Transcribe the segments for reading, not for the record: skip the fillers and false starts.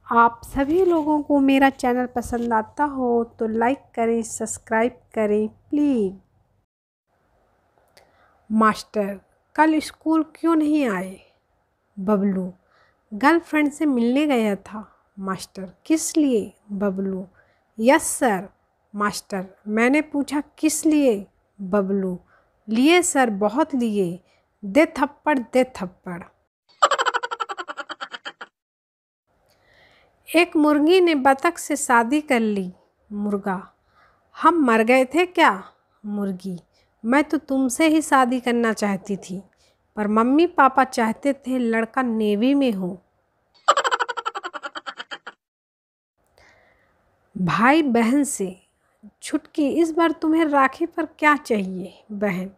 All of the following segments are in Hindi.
आप सभी लोगों को मेरा चैनल पसंद आता हो तो लाइक करें, सब्सक्राइब करें प्लीज़। मास्टर कल स्कूल क्यों नहीं आए? बबलू गर्लफ्रेंड से मिलने गया था। मास्टर किस लिए? Bablu yes sir. मास्टर मैंने पूछा किस लिए? बबलू लिए सर, बहुत लिए। दे थप्पड़ दे थप्पड़। एक मुर्गी ने बतख से शादी कर ली। मुर्गा हम मर गए थे क्या? मुर्गी मैं तो तुमसे ही शादी करना चाहती थी, पर मम्मी पापा चाहते थे लड़का नेवी में हो। भाई बहन से छुटकी इस बार तुम्हें राखी पर क्या चाहिए? बहन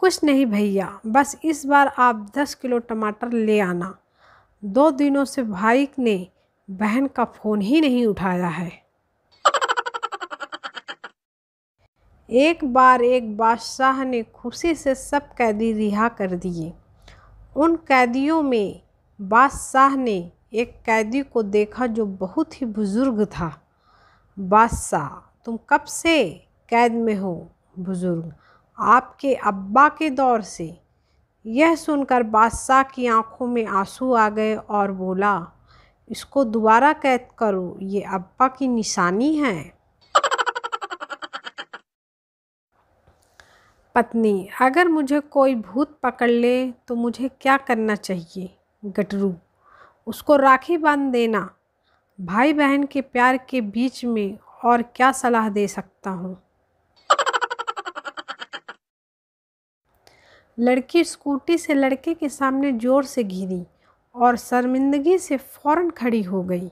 कुछ नहीं भैया, बस इस बार आप 10 किलो टमाटर ले आना। 2 दिनों से भाई ने बहन का फ़ोन ही नहीं उठाया है। एक बार एक बादशाह ने खुशी से सब कैदी रिहा कर दिए। उन कैदियों में बादशाह ने एक कैदी को देखा जो बहुत ही बुजुर्ग था। बादशाह तुम कब से कैद में हो? बुजुर्ग आपके अब्बा के दौर से। यह सुनकर बादशाह की आंखों में आंसू आ गए और बोला, इसको दोबारा कैद करो, ये अब्बा की निशानी है। पत्नी अगर मुझे कोई भूत पकड़ ले तो मुझे क्या करना चाहिए? गटरू उसको राखी बांध देना। भाई बहन के प्यार के बीच में और क्या सलाह दे सकता हूँ। लड़की स्कूटी से लड़के के सामने जोर से गिरी और शर्मिंदगी से फौरन खड़ी हो गई।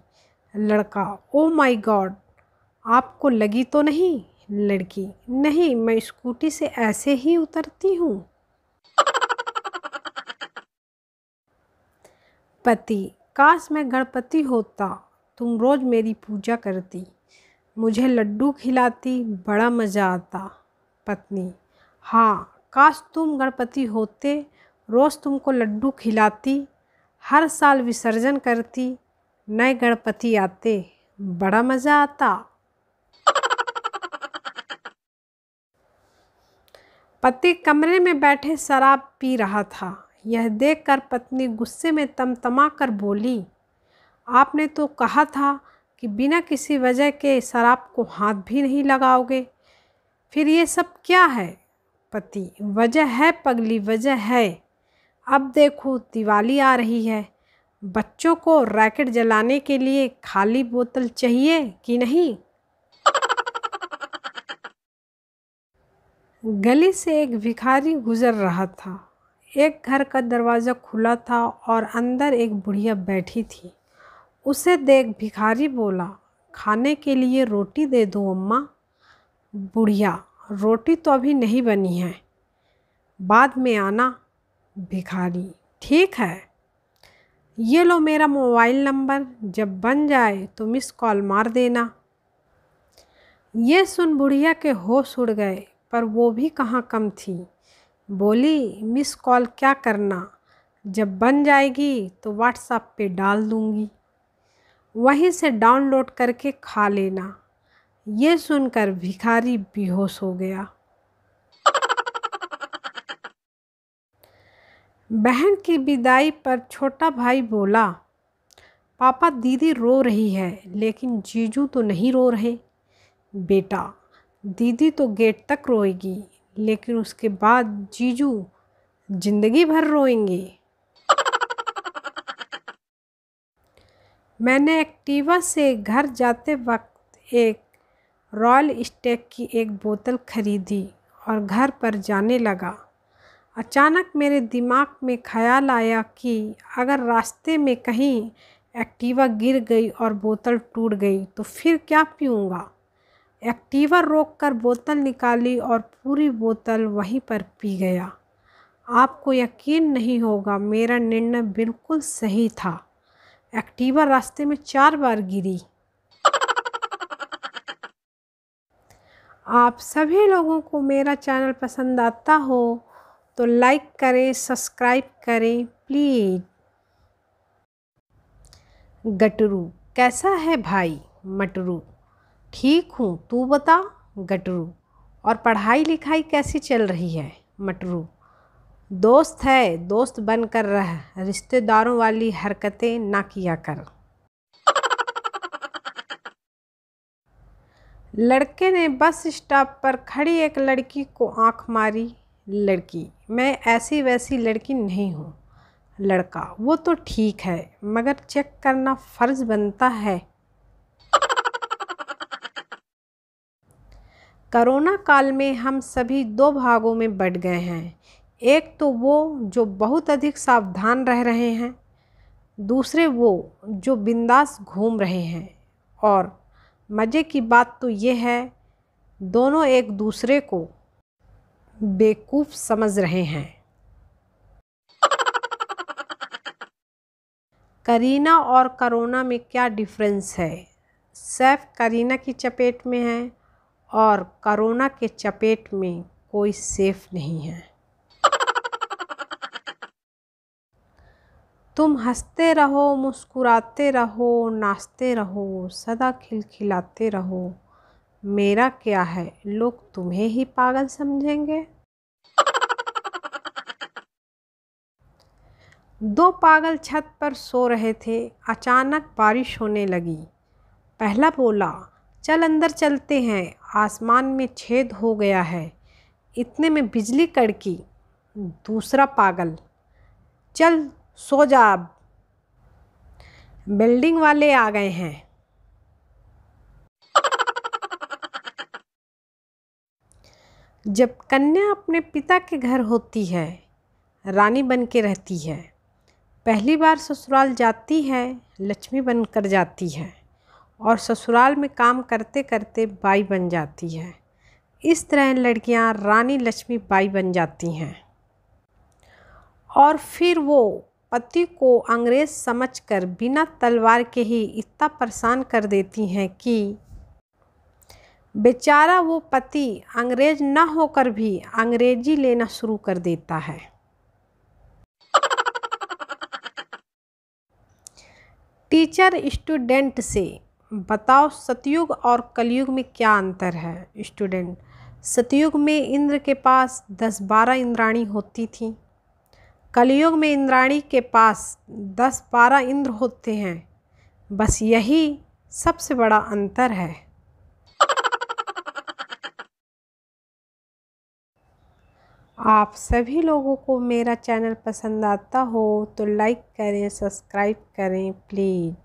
लड़का ओ माय गॉड, आपको लगी तो नहीं? लड़की नहीं, मैं स्कूटी से ऐसे ही उतरती हूँ। पति काश मैं गणपति होता, तुम रोज़ मेरी पूजा करती, मुझे लड्डू खिलाती, बड़ा मज़ा आता। पत्नी हाँ, काश तुम गणपति होते, रोज़ तुमको लड्डू खिलाती, हर साल विसर्जन करती, नए गणपति आते, बड़ा मज़ा आता। पति कमरे में बैठे शराब पी रहा था। यह देखकर पत्नी गुस्से में तमतमा कर बोली, आपने तो कहा था कि बिना किसी वजह के शराब को हाथ भी नहीं लगाओगे, फिर ये सब क्या है? पति वजह है पगली, वजह है। अब देखो दिवाली आ रही है, बच्चों को रैकेट जलाने के लिए खाली बोतल चाहिए कि नहीं? गली से एक भिखारी गुजर रहा था। एक घर का दरवाज़ा खुला था और अंदर एक बुढ़िया बैठी थी। उसे देख भिखारी बोला, खाने के लिए रोटी दे दो अम्मा। बुढ़िया रोटी तो अभी नहीं बनी है, बाद में आना। भिखारी ठीक है, ये लो मेरा मोबाइल नंबर, जब बन जाए तो मिस कॉल मार देना। ये सुन बुढ़िया के होश उड़ गए, पर वो भी कहाँ कम थी। बोली, मिस कॉल क्या करना, जब बन जाएगी तो व्हाट्सएप पे डाल दूँगी, वहीं से डाउनलोड करके खा लेना। ये सुनकर भिखारी बेहोश हो गया। बहन की विदाई पर छोटा भाई बोला, पापा दीदी रो रही है लेकिन जीजू तो नहीं रो रहे। बेटा दीदी तो गेट तक रोएगी, लेकिन उसके बाद जीजू जिंदगी भर रोएंगे। मैंने एक्टिवा से घर जाते वक्त एक रॉयल स्टेग की एक बोतल खरीदी और घर पर जाने लगा। अचानक मेरे दिमाग में ख्याल आया कि अगर रास्ते में कहीं एक्टिवा गिर गई और बोतल टूट गई तो फिर क्या पीऊँगा। एक्टिवा रोककर बोतल निकाली और पूरी बोतल वहीं पर पी गया। आपको यकीन नहीं होगा, मेरा निर्णय बिल्कुल सही था। एक्टिवा रास्ते में 4 बार गिरी। आप सभी लोगों को मेरा चैनल पसंद आता हो तो लाइक करें, सब्सक्राइब करें प्लीज़। गटरू कैसा है भाई मटरू? ठीक हूँ, तू बता गटरू। और पढ़ाई लिखाई कैसी चल रही है मटरू? दोस्त है, दोस्त बनकर रह, रिश्तेदारों वाली हरकतें ना किया कर। लड़के ने बस स्टॉप पर खड़ी एक लड़की को आंख मारी। लड़की, मैं ऐसी वैसी लड़की नहीं हूँ। लड़का, वो तो ठीक है, मगर चेक करना फर्ज बनता है। कोरोना काल में हम सभी दो भागों में बट गए हैं। एक तो वो जो बहुत अधिक सावधान रह रहे हैं, दूसरे वो जो बिंदास घूम रहे हैं। और मज़े की बात तो ये है, दोनों एक दूसरे को बेवकूफ़ समझ रहे हैं। करीना और कोरोना में क्या डिफरेंस है? सैफ करीना की चपेट में है और कोरोना के चपेट में कोई सेफ नहीं है। तुम हंसते रहो, मुस्कुराते रहो, नाचते रहो, सदा खिलखिलाते रहो। मेरा क्या है, लोग तुम्हें ही पागल समझेंगे। दो पागल छत पर सो रहे थे। अचानक बारिश होने लगी। पहला बोला, चल अंदर चलते हैं, आसमान में छेद हो गया है। इतने में बिजली कड़की। दूसरा पागल, चल सो जा अब, बिल्डिंग वाले आ गए हैं। जब कन्या अपने पिता के घर होती है, रानी बन के रहती है। पहली बार ससुराल जाती है, लक्ष्मी बनकर जाती है और ससुराल में काम करते करते बाई बन जाती है। इस तरह लड़कियां रानी लक्ष्मी बाई बन जाती हैं और फिर वो पति को अंग्रेज समझकर बिना तलवार के ही इतना परेशान कर देती हैं कि बेचारा वो पति अंग्रेज ना होकर भी अंग्रेजी लेना शुरू कर देता है। टीचर स्टूडेंट से, बताओ सतयुग और कलयुग में क्या अंतर है? स्टूडेंट, सतयुग में इंद्र के पास 10-12 इंद्राणी होती थी। कलयुग में इंद्राणी के पास 10-12 इंद्र होते हैं। बस यही सबसे बड़ा अंतर है। आप सभी लोगों को मेरा चैनल पसंद आता हो तो लाइक करें, सब्सक्राइब करें प्लीज़।